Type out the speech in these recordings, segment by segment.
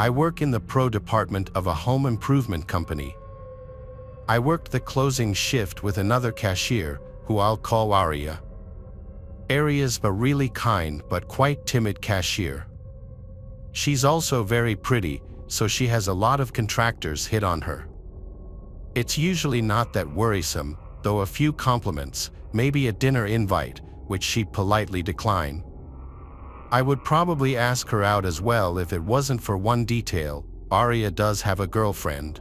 I work in the pro department of a home improvement company. I worked the closing shift with another cashier, who I'll call Aria. Aria's a really kind but quite timid cashier. She's also very pretty, so she has a lot of contractors hit on her. It's usually not that worrisome, though a few compliments, maybe a dinner invite, which she'd politely decline. I would probably ask her out as well if it wasn't for one detail: Aria does have a girlfriend.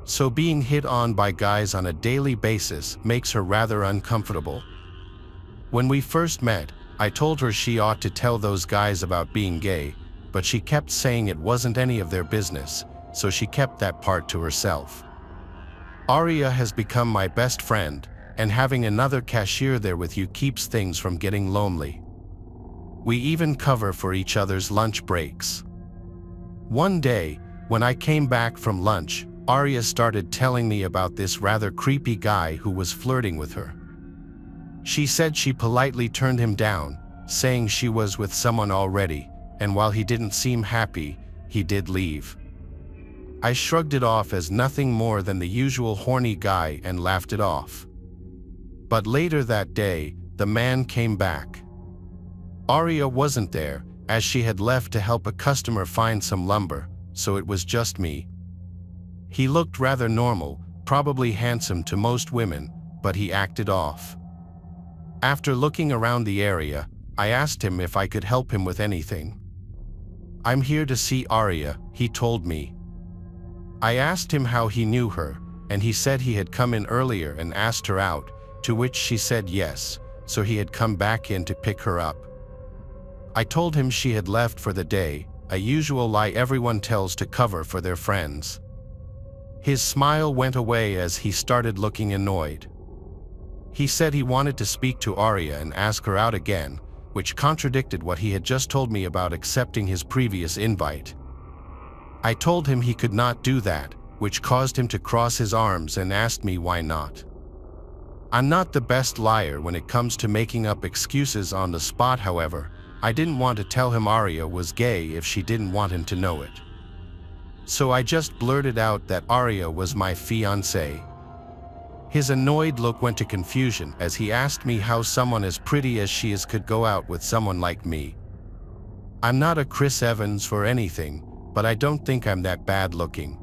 So being hit on by guys on a daily basis makes her rather uncomfortable. When we first met, I told her she ought to tell those guys about being gay, but she kept saying it wasn't any of their business, so she kept that part to herself. Aria has become my best friend, and having another cashier there with you keeps things from getting lonely. We even cover for each other's lunch breaks. One day, when I came back from lunch, Aria started telling me about this rather creepy guy who was flirting with her. She said she politely turned him down, saying she was with someone already, and while he didn't seem happy, he did leave. I shrugged it off as nothing more than the usual horny guy and laughed it off. But later that day, the man came back. Aria wasn't there, as she had left to help a customer find some lumber, so it was just me. He looked rather normal, probably handsome to most women, but he acted off. After looking around the area, I asked him if I could help him with anything. "I'm here to see Aria," he told me. I asked him how he knew her, and he said he had come in earlier and asked her out, to which she said yes, so he had come back in to pick her up. I told him she had left for the day, a usual lie everyone tells to cover for their friends. His smile went away as he started looking annoyed. He said he wanted to speak to Aria and ask her out again, which contradicted what he had just told me about accepting his previous invite. I told him he could not do that, which caused him to cross his arms and asked me why not. I'm not the best liar when it comes to making up excuses on the spot. However, I didn't want to tell him Aria was gay if she didn't want him to know it. So I just blurted out that Aria was my fiancée. His annoyed look went to confusion as he asked me how someone as pretty as she is could go out with someone like me. I'm not a Chris Evans or anything, but I don't think I'm that bad looking.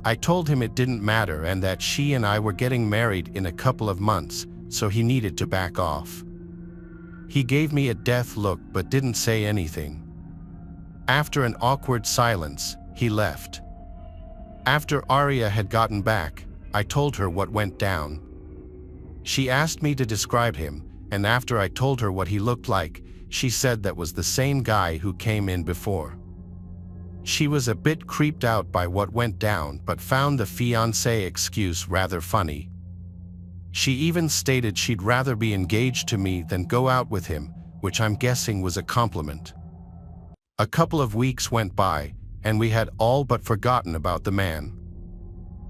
I told him it didn't matter and that she and I were getting married in a couple of months, so he needed to back off. He gave me a death look but didn't say anything. After an awkward silence, he left. After Aria had gotten back, I told her what went down. She asked me to describe him, and after I told her what he looked like, she said that was the same guy who came in before. She was a bit creeped out by what went down but found the fiancé excuse rather funny. She even stated she'd rather be engaged to me than go out with him, which I'm guessing was a compliment. A couple of weeks went by, and we had all but forgotten about the man.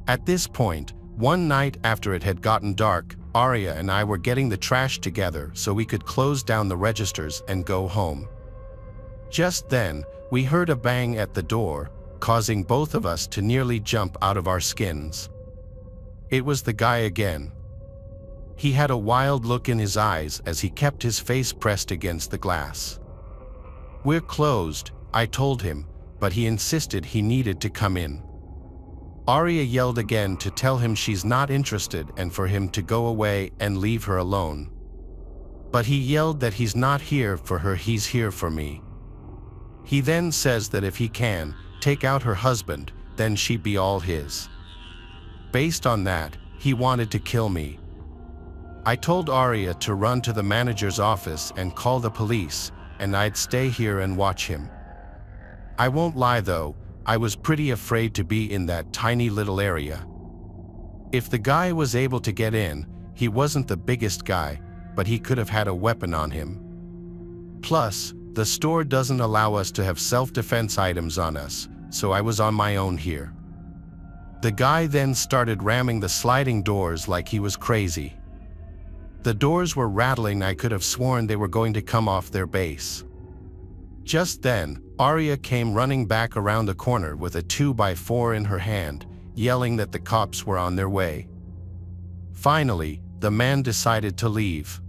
At this point, one night after it had gotten dark, Aria and I were getting the trash together so we could close down the registers and go home. Just then, we heard a bang at the door, causing both of us to nearly jump out of our skins. It was the guy again. He had a wild look in his eyes as he kept his face pressed against the glass. "We're closed," I told him, but he insisted he needed to come in. Aria yelled again to tell him she's not interested and for him to go away and leave her alone. But he yelled that he's not here for her, he's here for me. He then says that if he can take out her husband, then she'd be all his. Based on that, he wanted to kill me. I told Aria to run to the manager's office and call the police, and I'd stay here and watch him. I won't lie though, I was pretty afraid to be in that tiny little area. If the guy was able to get in, he wasn't the biggest guy, but he could have had a weapon on him. Plus, the store doesn't allow us to have self-defense items on us, so I was on my own here. The guy then started ramming the sliding doors like he was crazy. The doors were rattling. I could have sworn they were going to come off their base. Just then, Arya came running back around the corner with a 2x4 in her hand, yelling that the cops were on their way. Finally, the man decided to leave.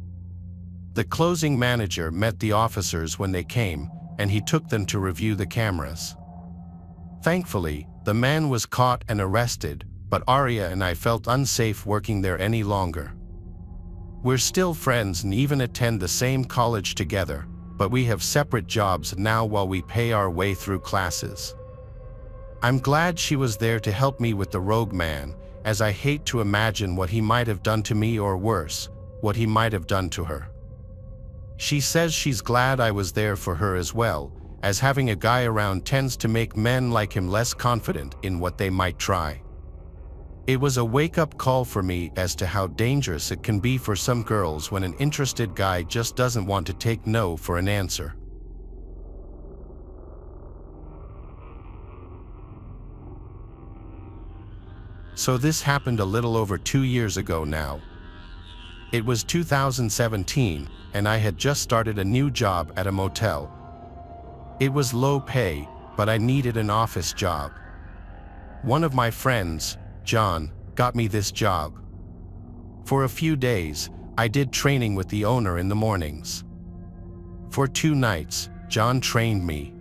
The closing manager met the officers when they came, and he took them to review the cameras. Thankfully, the man was caught and arrested, but Arya and I felt unsafe working there any longer. We're still friends and even attend the same college together, but we have separate jobs now while we pay our way through classes. I'm glad she was there to help me with the rogue man, as I hate to imagine what he might have done to me, or worse, what he might have done to her. She says she's glad I was there for her as well, as having a guy around tends to make men like him less confident in what they might try. It was a wake-up call for me as to how dangerous it can be for some girls when an interested guy just doesn't want to take no for an answer. So this happened a little over 2 years ago now. It was 2017, and I had just started a new job at a motel. It was low pay, but I needed an office job. One of my friends, John, got me this job. For a few days, I did training with the owner in the mornings. For 2 nights, John trained me.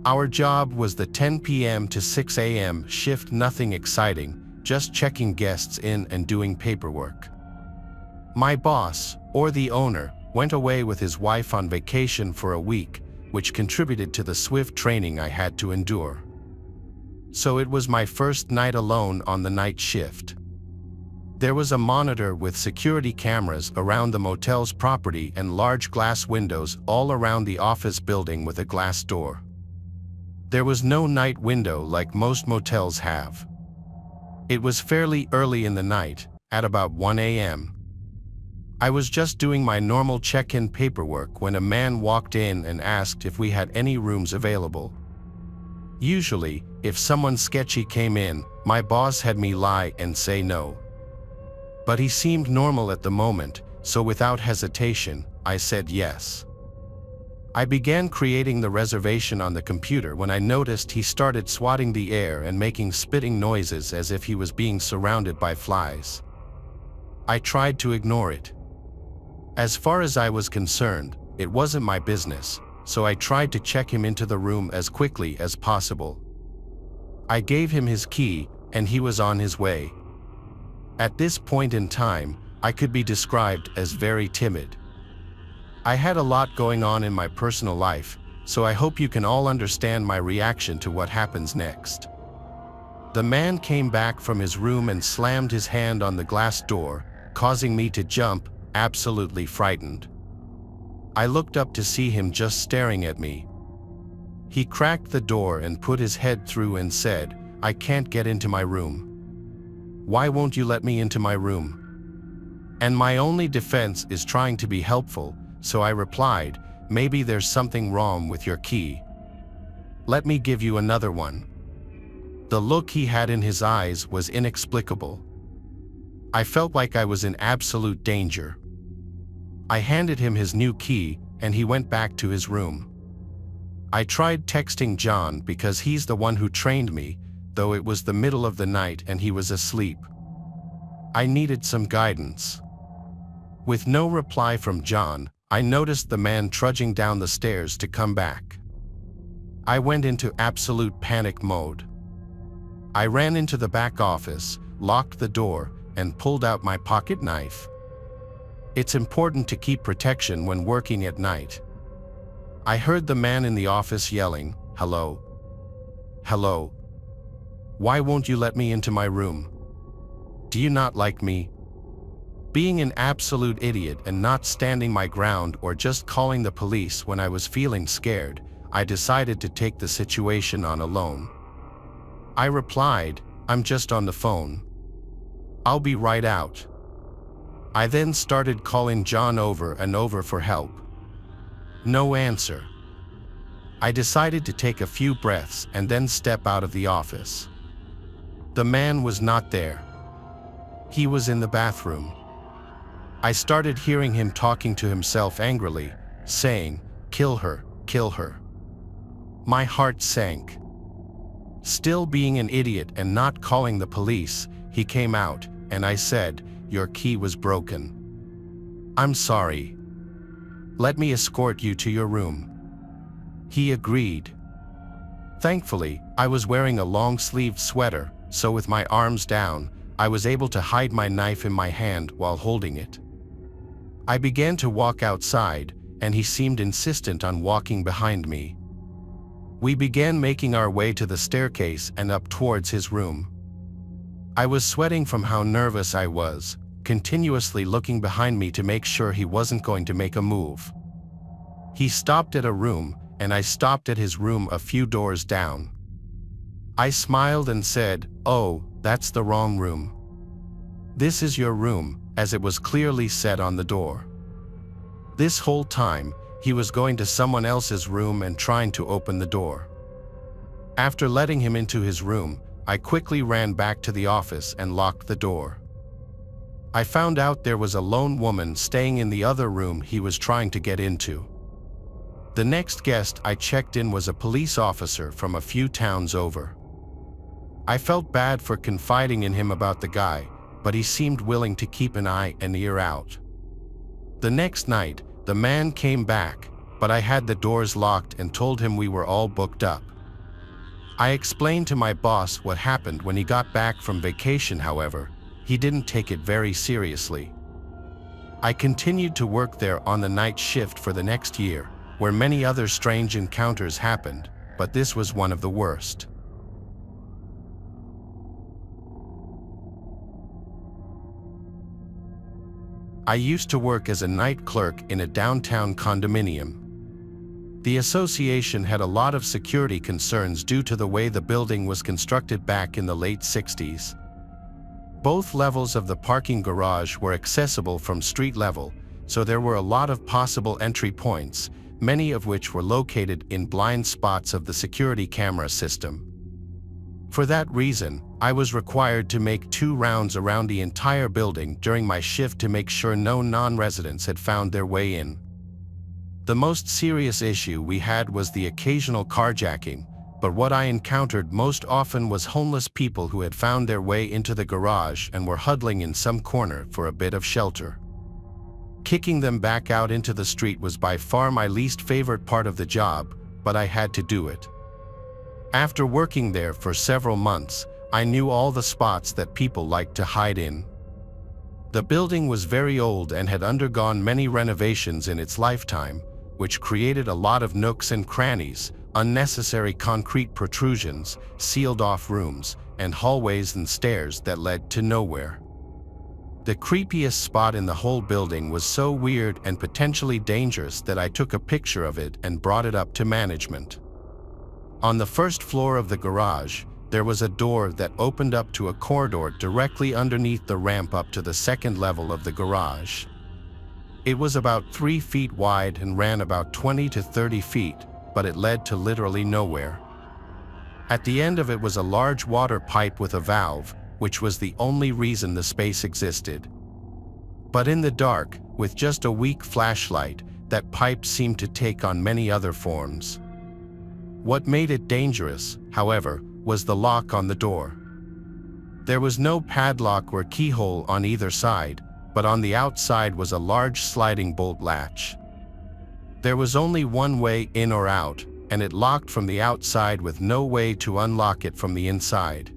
Our job was the 10 p.m. to 6 a.m. shift, nothing exciting, just checking guests in and doing paperwork. My boss, or the owner, went away with his wife on vacation for a week, which contributed to the swift training I had to endure. So it was my first night alone on the night shift. There was a monitor with security cameras around the motel's property and large glass windows all around the office building with a glass door. There was no night window like most motels have. It was fairly early in the night, at about 1 a.m. I was just doing my normal check-in paperwork when a man walked in and asked if we had any rooms available. Usually, if someone sketchy came in, my boss had me lie and say no. But he seemed normal at the moment, so without hesitation, I said yes. I began creating the reservation on the computer when I noticed he started swatting the air and making spitting noises as if he was being surrounded by flies. I tried to ignore it. As far as I was concerned, it wasn't my business, so I tried to check him into the room as quickly as possible. I gave him his key, and he was on his way. At this point in time, I could be described as very timid. I had a lot going on in my personal life, so I hope you can all understand my reaction to what happens next. The man came back from his room and slammed his hand on the glass door, causing me to jump, absolutely frightened. I looked up to see him just staring at me. He cracked the door and put his head through and said, "I can't get into my room. Why won't you let me into my room?" And my only defense is trying to be helpful, so I replied, "Maybe there's something wrong with your key. Let me give you another one." The look he had in his eyes was inexplicable. I felt like I was in absolute danger. I handed him his new key, and he went back to his room. I tried texting John because he's the one who trained me, though it was the middle of the night and he was asleep. I needed some guidance. With no reply from John, I noticed the man trudging down the stairs to come back. I went into absolute panic mode. I ran into the back office, locked the door, and pulled out my pocket knife. It's important to keep protection when working at night. I heard the man in the office yelling, "Hello? Hello? Why won't you let me into my room? Do you not like me?" Being an absolute idiot and not standing my ground or just calling the police when I was feeling scared, I decided to take the situation on alone. I replied, "I'm just on the phone. I'll be right out." I then started calling John over and over for help. No answer. I decided to take a few breaths and then step out of the office. The man was not there. He was in the bathroom. I started hearing him talking to himself angrily, saying, "Kill her, kill her." My heart sank. Still being an idiot and not calling the police, he came out, and I said, "Your key was broken. I'm sorry. Let me escort you to your room." He agreed. Thankfully, I was wearing a long-sleeved sweater, so with my arms down, I was able to hide my knife in my hand while holding it. I began to walk outside, and he seemed insistent on walking behind me. We began making our way to the staircase and up towards his room. I was sweating from how nervous I was, continuously looking behind me to make sure he wasn't going to make a move. He stopped at a room, and I stopped at his room a few doors down. I smiled and said, "Oh, that's the wrong room. This is your room," as it was clearly said on the door. This whole time, he was going to someone else's room and trying to open the door. After letting him into his room, I quickly ran back to the office and locked the door. I found out there was a lone woman staying in the other room he was trying to get into. The next guest I checked in was a police officer from a few towns over. I felt bad for confiding in him about the guy, but he seemed willing to keep an eye and ear out. The next night, the man came back, but I had the doors locked and told him we were all booked up. I explained to my boss what happened when he got back from vacation. However, he didn't take it very seriously. I continued to work there on the night shift for the next year, where many other strange encounters happened, but this was one of the worst. I used to work as a night clerk in a downtown condominium. The association had a lot of security concerns due to the way the building was constructed back in the late 60s. Both levels of the parking garage were accessible from street level, so there were a lot of possible entry points, many of which were located in blind spots of the security camera system. For that reason, I was required to make 2 rounds around the entire building during my shift to make sure no non-residents had found their way in. The most serious issue we had was the occasional carjacking, but what I encountered most often was homeless people who had found their way into the garage and were huddling in some corner for a bit of shelter. Kicking them back out into the street was by far my least favorite part of the job, but I had to do it. After working there for several months, I knew all the spots that people liked to hide in. The building was very old and had undergone many renovations in its lifetime, which created a lot of nooks and crannies, unnecessary concrete protrusions, sealed-off rooms, and hallways and stairs that led to nowhere. The creepiest spot in the whole building was so weird and potentially dangerous that I took a picture of it and brought it up to management. On the first floor of the garage, there was a door that opened up to a corridor directly underneath the ramp up to the second level of the garage. It was about 3 feet wide and ran about 20 to 30 feet, but it led to literally nowhere. At the end of it was a large water pipe with a valve, which was the only reason the space existed. But in the dark, with just a weak flashlight, that pipe seemed to take on many other forms. What made it dangerous, however, was the lock on the door. There was no padlock or keyhole on either side, but on the outside was a large sliding bolt latch. There was only one way in or out, and it locked from the outside with no way to unlock it from the inside.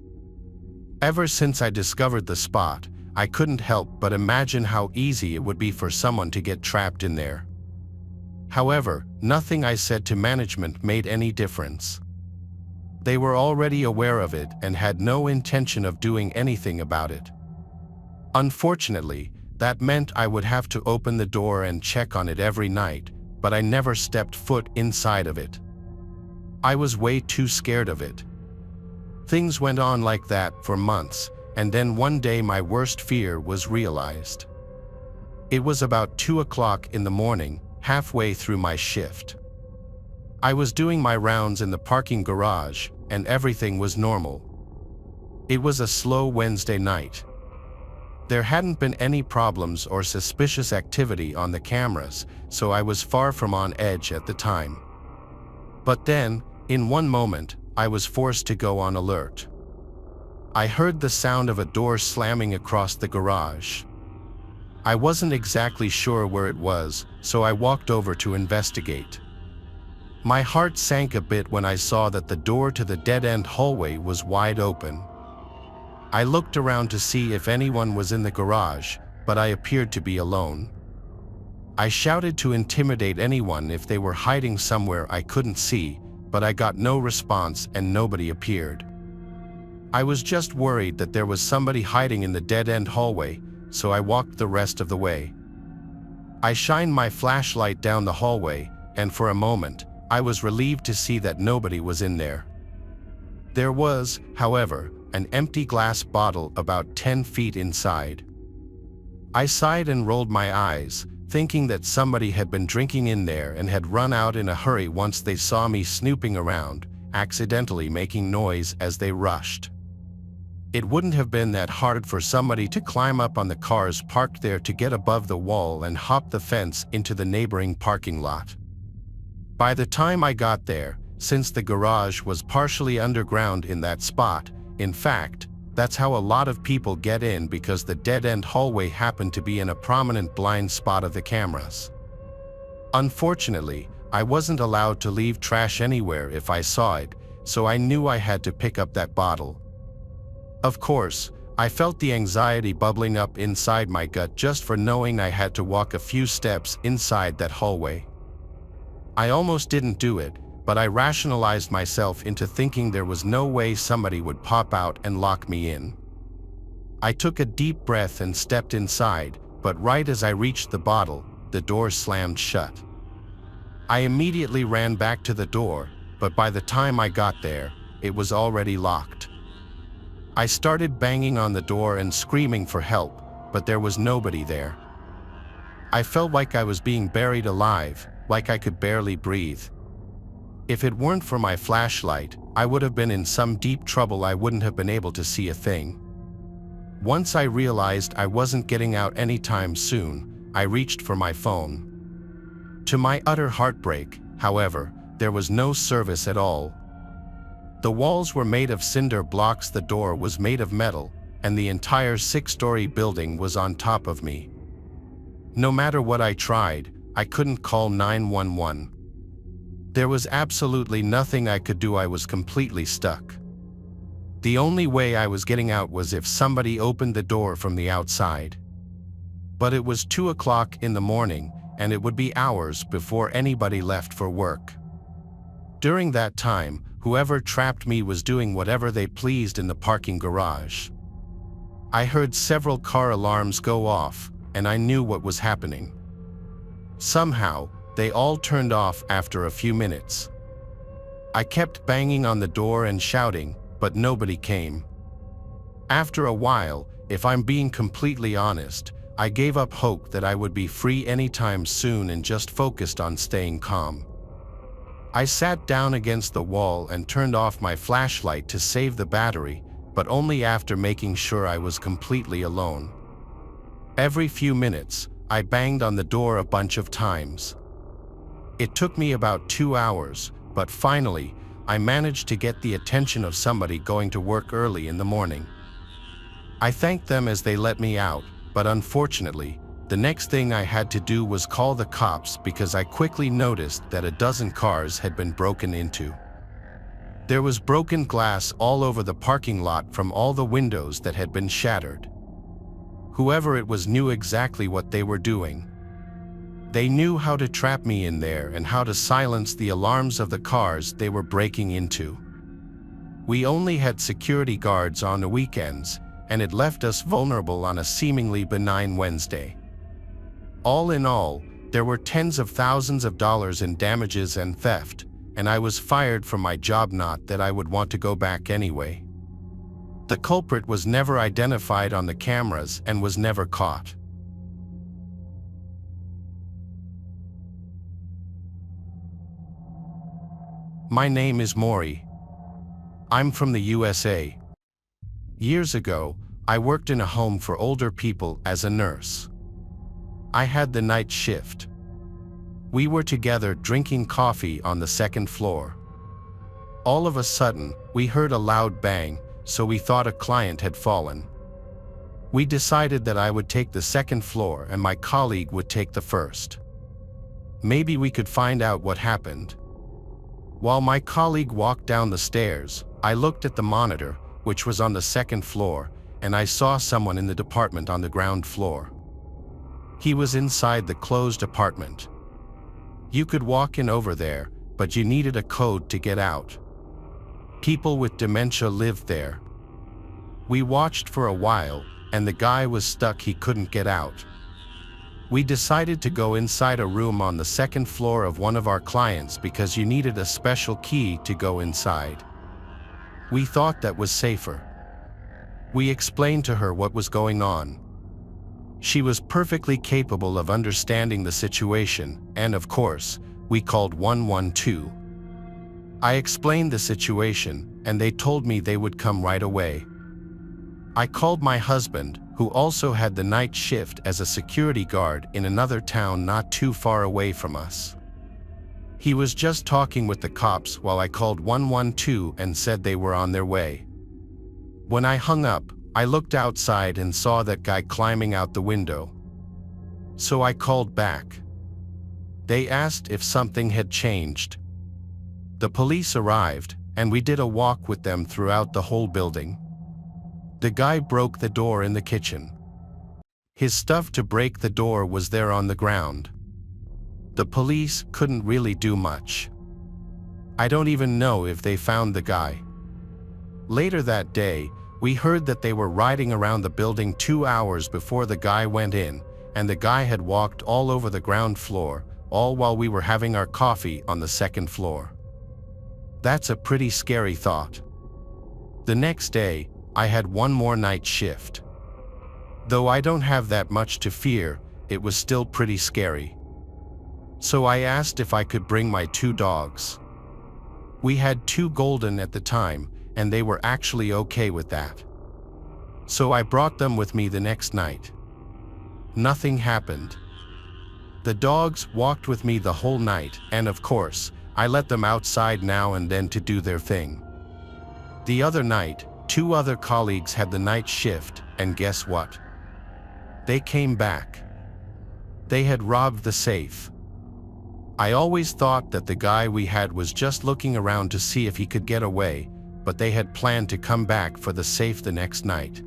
Ever since I discovered the spot, I couldn't help but imagine how easy it would be for someone to get trapped in there. However, nothing I said to management made any difference. They were already aware of it and had no intention of doing anything about it. Unfortunately, that meant I would have to open the door and check on it every night, but I never stepped foot inside of it. I was way too scared of it. Things went on like that for months, and then one day my worst fear was realized. It was about 2 o'clock in the morning, halfway through my shift. I was doing my rounds in the parking garage, and everything was normal. It was a slow Wednesday night. There hadn't been any problems or suspicious activity on the cameras, so I was far from on edge at the time. But then, In one moment, I was forced to go on alert. I heard the sound of a door slamming across the garage. I wasn't exactly sure where it was, so I walked over to investigate. My heart sank a bit when I saw that the door to the dead-end hallway was wide open. I looked around to see if anyone was in the garage, but I appeared to be alone. I shouted to intimidate anyone if they were hiding somewhere I couldn't see, but I got no response and nobody appeared. I was just worried that there was somebody hiding in the dead-end hallway, so I walked the rest of the way. I shined my flashlight down the hallway, and for a moment, I was relieved to see that nobody was in there. There was, however, an empty glass bottle about 10 feet inside. I sighed and rolled my eyes, thinking that somebody had been drinking in there and had run out in a hurry once they saw me snooping around, accidentally making noise as they rushed. It wouldn't have been that hard for somebody to climb up on the cars parked there to get above the wall and hop the fence into the neighboring parking lot. By the time I got there, since the garage was partially underground in that spot, in fact, that's how a lot of people get in because the dead-end hallway happened to be in a prominent blind spot of the cameras. Unfortunately, I wasn't allowed to leave trash anywhere if I saw it, so I knew I had to pick up that bottle. Of course, I felt the anxiety bubbling up inside my gut just for knowing I had to walk a few steps inside that hallway. I almost didn't do it, but I rationalized myself into thinking there was no way somebody would pop out and lock me in. I took a deep breath and stepped inside, but right as I reached the bottle, the door slammed shut. I immediately ran back to the door, but by the time I got there, it was already locked. I started banging on the door and screaming for help, but there was nobody there. I felt like I was being buried alive, like I could barely breathe. If it weren't for my flashlight, I would have been in some deep trouble. I wouldn't have been able to see a thing. Once I realized I wasn't getting out anytime soon, I reached for my phone. To my utter heartbreak, however, there was no service at all. The walls were made of cinder blocks, the door was made of metal, and the entire 6-story building was on top of me. No matter what I tried, I couldn't call 911. There was absolutely nothing I could do. I was completely stuck. The only way I was getting out was if somebody opened the door from the outside. But it was 2 o'clock in the morning, and it would be hours before anybody left for work. During that time, whoever trapped me was doing whatever they pleased in the parking garage. I heard several car alarms go off, and I knew what was happening. Somehow, they all turned off after a few minutes. I kept banging on the door and shouting, but nobody came. After a while, if I'm being completely honest, I gave up hope that I would be free anytime soon and just focused on staying calm. I sat down against the wall and turned off my flashlight to save the battery, but only after making sure I was completely alone. Every few minutes, I banged on the door a bunch of times. It took me about 2 hours, but finally, I managed to get the attention of somebody going to work early in the morning. I thanked them as they let me out, but unfortunately, the next thing I had to do was call the cops because I quickly noticed that a dozen cars had been broken into. There was broken glass all over the parking lot from all the windows that had been shattered. Whoever it was knew exactly what they were doing. They knew how to trap me in there and how to silence the alarms of the cars they were breaking into. We only had security guards on the weekends, and it left us vulnerable on a seemingly benign Wednesday. All in all, there were tens of thousands of dollars in damages and theft, and I was fired from my job. Not that I would want to go back anyway. The culprit was never identified on the cameras and was never caught. My name is Maury. I'm from the USA. Years ago, I worked in a home for older people as a nurse. I had the night shift. We were together drinking coffee on the second floor. All of a sudden, we heard a loud bang, so we thought a client had fallen. We decided that I would take the second floor and my colleague would take the first. Maybe we could find out what happened. While my colleague walked down the stairs, I looked at the monitor, which was on the second floor, and I saw someone in the department on the ground floor. He was inside the closed apartment. You could walk in over there, but you needed a code to get out. People with dementia lived there. We watched for a while, and the guy was stuck, he couldn't get out. We decided to go inside a room on the second floor of one of our clients because you needed a special key to go inside. We thought that was safer. We explained to her what was going on. She was perfectly capable of understanding the situation, and of course, we called 112. I explained the situation, and they told me they would come right away. I called my husband, who also had the night shift as a security guard in another town not too far away from us. He was just talking with the cops while I called 112 and said they were on their way. When I hung up, I looked outside and saw that guy climbing out the window. So I called back. They asked if something had changed. The police arrived, and we did a walk with them throughout the whole building. The guy broke the door in the kitchen. His stuff to break the door was there on the ground. The police couldn't really do much. I don't even know if they found the guy. Later that day, we heard that they were riding around the building 2 hours before the guy went in, and the guy had walked all over the ground floor, all while we were having our coffee on the second floor. That's a pretty scary thought. The next day, I had one more night shift. Though I don't have that much to fear, it was still pretty scary. So I asked if I could bring my 2 dogs. We had 2 golden at the time, and they were actually okay with that. So I brought them with me the next night. Nothing happened. The dogs walked with me the whole night, and of course, I let them outside now and then to do their thing. The other night, 2 other colleagues had the night shift, and guess what? They came back. They had robbed the safe. I always thought that the guy we had was just looking around to see if he could get away, but they had planned to come back for the safe the next night.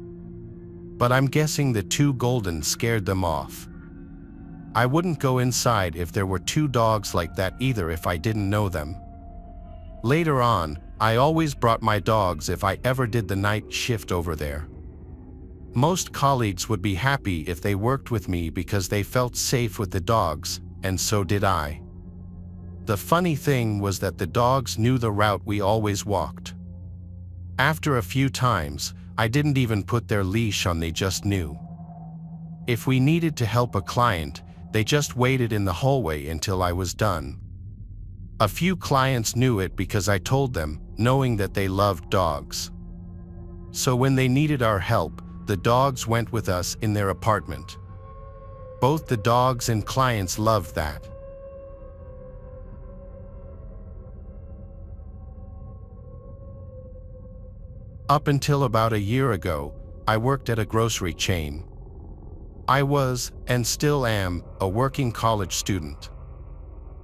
But I'm guessing the 2 golden scared them off. I wouldn't go inside if there were 2 dogs like that either if I didn't know them. Later on, I always brought my dogs if I ever did the night shift over there. Most colleagues would be happy if they worked with me because they felt safe with the dogs, and so did I. The funny thing was that the dogs knew the route we always walked. After a few times, I didn't even put their leash on, they just knew. If we needed to help a client, they just waited in the hallway until I was done. A few clients knew it because I told them, knowing that they loved dogs. So when they needed our help, the dogs went with us in their apartment. Both the dogs and clients loved that. Up until about a year ago, I worked at a grocery chain. I was, and still am, a working college student.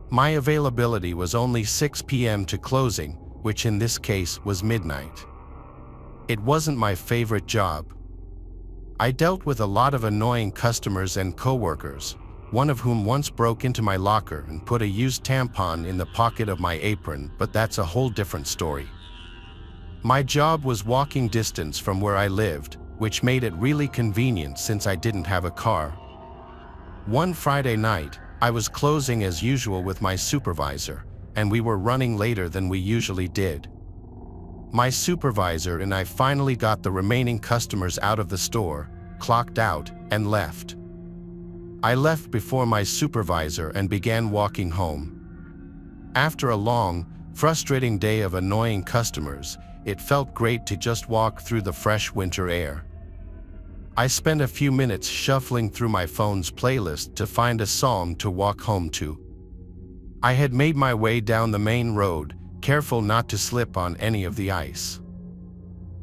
My availability was only 6 p.m. to closing, which in this case was midnight. It wasn't my favorite job. I dealt with a lot of annoying customers and coworkers, one of whom once broke into my locker and put a used tampon in the pocket of my apron, but that's a whole different story. My job was walking distance from where I lived, which made it really convenient since I didn't have a car. One Friday night, I was closing as usual with my supervisor, and we were running later than we usually did. My supervisor and I finally got the remaining customers out of the store, clocked out, and left. I left before my supervisor and began walking home. After a long, frustrating day of annoying customers, it felt great to just walk through the fresh winter air. I spent a few minutes shuffling through my phone's playlist to find a song to walk home to. I had made my way down the main road, careful not to slip on any of the ice.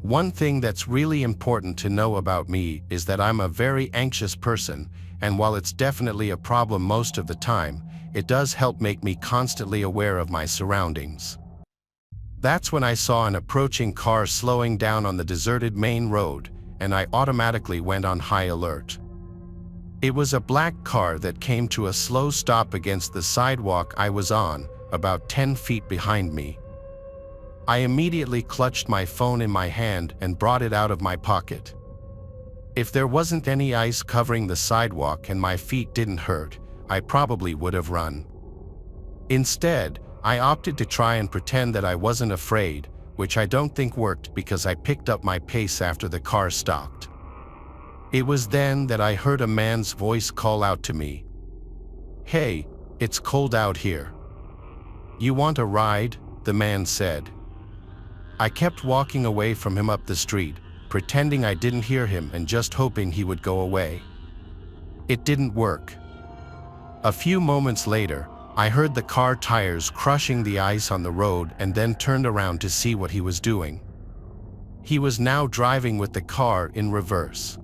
One thing that's really important to know about me is that I'm a very anxious person, and while it's definitely a problem most of the time, it does help make me constantly aware of my surroundings. That's when I saw an approaching car slowing down on the deserted main road, and I automatically went on high alert. It was a black car that came to a slow stop against the sidewalk I was on, about 10 feet behind me. I immediately clutched my phone in my hand and brought it out of my pocket. If there wasn't any ice covering the sidewalk and my feet didn't hurt, I probably would have run. Instead, I opted to try and pretend that I wasn't afraid, which I don't think worked because I picked up my pace after the car stopped. It was then that I heard a man's voice call out to me. "Hey, it's cold out here. You want a ride?" the man said. I kept walking away from him up the street, pretending I didn't hear him and just hoping he would go away. It didn't work. A few moments later, I heard the car tires crushing the ice on the road and then turned around to see what he was doing. He was now driving with the car in reverse.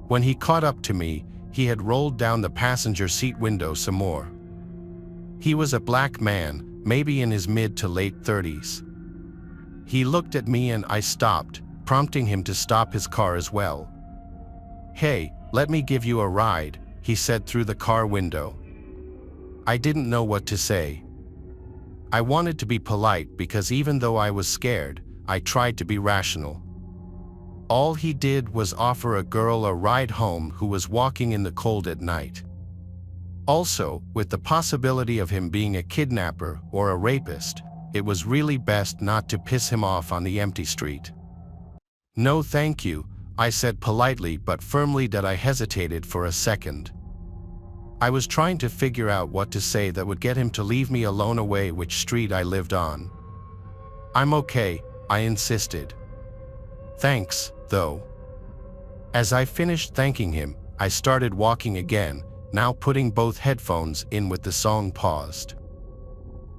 When he caught up to me, he had rolled down the passenger seat window some more. He was a black man, maybe in his mid to late 30s. He looked at me and I stopped, prompting him to stop his car as well. "Hey, let me give you a ride," he said through the car window. I didn't know what to say. I wanted to be polite because even though I was scared, I tried to be rational. All he did was offer a girl a ride home who was walking in the cold at night. Also, with the possibility of him being a kidnapper or a rapist, it was really best not to piss him off on the empty street. "No thank you," I said politely but firmly that I hesitated for a second. I was trying to figure out what to say that would get him to leave me alone away which street I lived on. "I'm okay," I insisted. "Thanks, though." As I finished thanking him, I started walking again, now putting both headphones in with the song paused.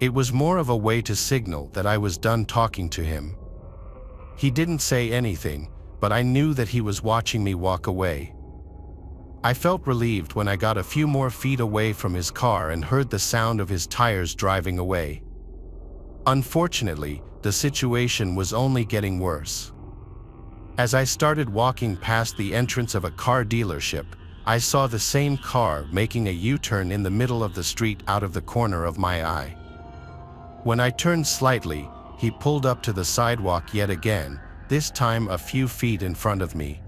It was more of a way to signal that I was done talking to him. He didn't say anything, but I knew that he was watching me walk away. I felt relieved when I got a few more feet away from his car and heard the sound of his tires driving away. Unfortunately, the situation was only getting worse. As I started walking past the entrance of a car dealership, I saw the same car making a U-turn in the middle of the street out of the corner of my eye. When I turned slightly, he pulled up to the sidewalk yet again, this time a few feet in front of me.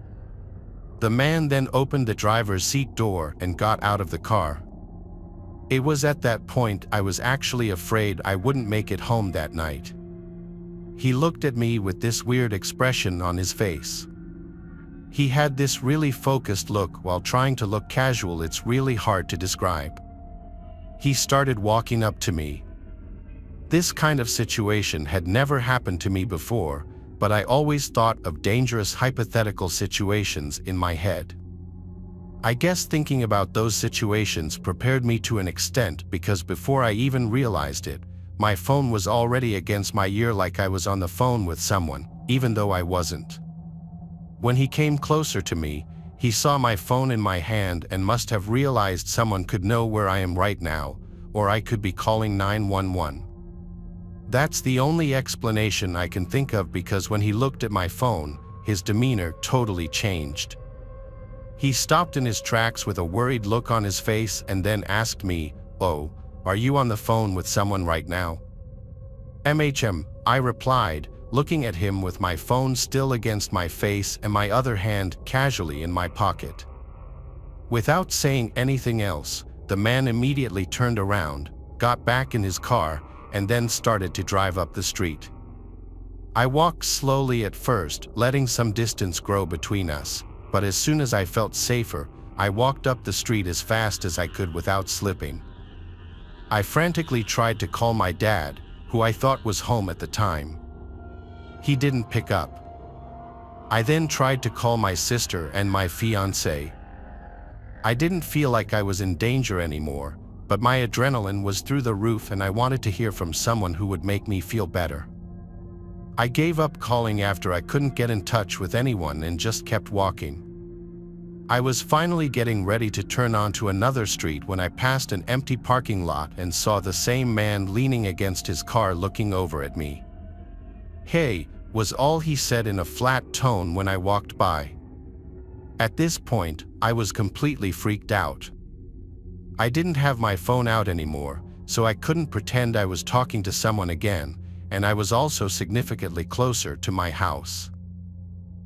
The man then opened the driver's seat door and got out of the car. It was at that point I was actually afraid I wouldn't make it home that night. He looked at me with this weird expression on his face. He had this really focused look while trying to look casual. It's really hard to describe. He started walking up to me. This kind of situation had never happened to me before, but I always thought of dangerous hypothetical situations in my head. I guess thinking about those situations prepared me to an extent because before I even realized it, my phone was already against my ear like I was on the phone with someone, even though I wasn't. When he came closer to me, he saw my phone in my hand and must have realized someone could know where I am right now, or I could be calling 911. That's the only explanation I can think of because when he looked at my phone, his demeanor totally changed. He stopped in his tracks with a worried look on his face and then asked me, "Oh, are you on the phone with someone right now?" I replied, looking at him with my phone still against my face and my other hand casually in my pocket. Without saying anything else, the man immediately turned around, got back in his car, and then started to drive up the street. I walked slowly at first, letting some distance grow between us, but as soon as I felt safer, I walked up the street as fast as I could without slipping. I frantically tried to call my dad, who I thought was home at the time. He didn't pick up. I then tried to call my sister and my fiancé. I didn't feel like I was in danger anymore, but my adrenaline was through the roof and I wanted to hear from someone who would make me feel better. I gave up calling after I couldn't get in touch with anyone and just kept walking. I was finally getting ready to turn onto another street when I passed an empty parking lot and saw the same man leaning against his car looking over at me. "Hey," was all he said in a flat tone when I walked by. At this point, I was completely freaked out. I didn't have my phone out anymore, so I couldn't pretend I was talking to someone again, and I was also significantly closer to my house.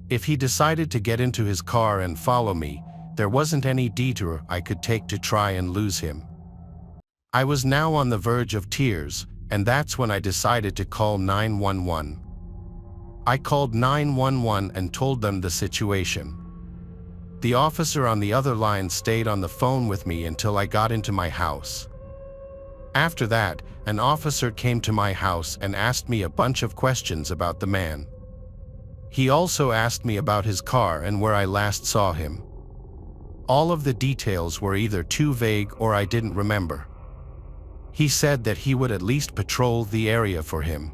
If he decided to get into his car and follow me, there wasn't any detour I could take to try and lose him. I was now on the verge of tears, and that's when I decided to call 911. I called 911 and told them the situation. The officer on the other line stayed on the phone with me until I got into my house. After that, an officer came to my house and asked me a bunch of questions about the man. He also asked me about his car and where I last saw him. All of the details were either too vague or I didn't remember. He said that he would at least patrol the area for him.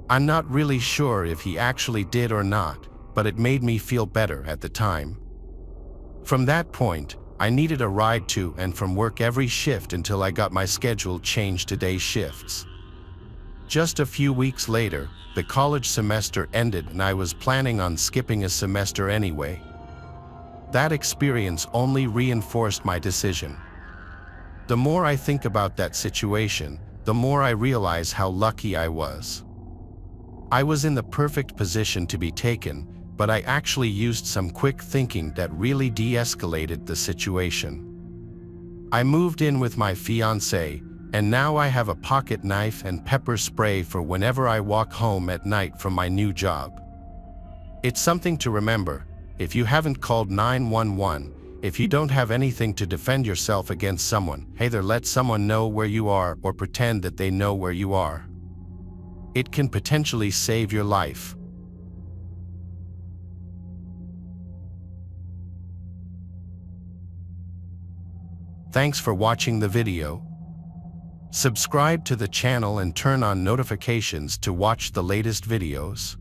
I'm not really sure if he actually did or not, but it made me feel better at the time. From that point, I needed a ride to and from work every shift until I got my schedule changed to day shifts. Just a few weeks later, the college semester ended and I was planning on skipping a semester anyway. That experience only reinforced my decision. The more I think about that situation, the more I realize how lucky I was. I was in the perfect position to be taken, but I actually used some quick thinking that really de-escalated the situation. I moved in with my fiancée, and now I have a pocket knife and pepper spray for whenever I walk home at night from my new job. It's something to remember. If you haven't called 911, if you don't have anything to defend yourself against someone, either let someone know where you are or pretend that they know where you are. It can potentially save your life. Thanks for watching the video. Subscribe to the channel and turn on notifications to watch the latest videos.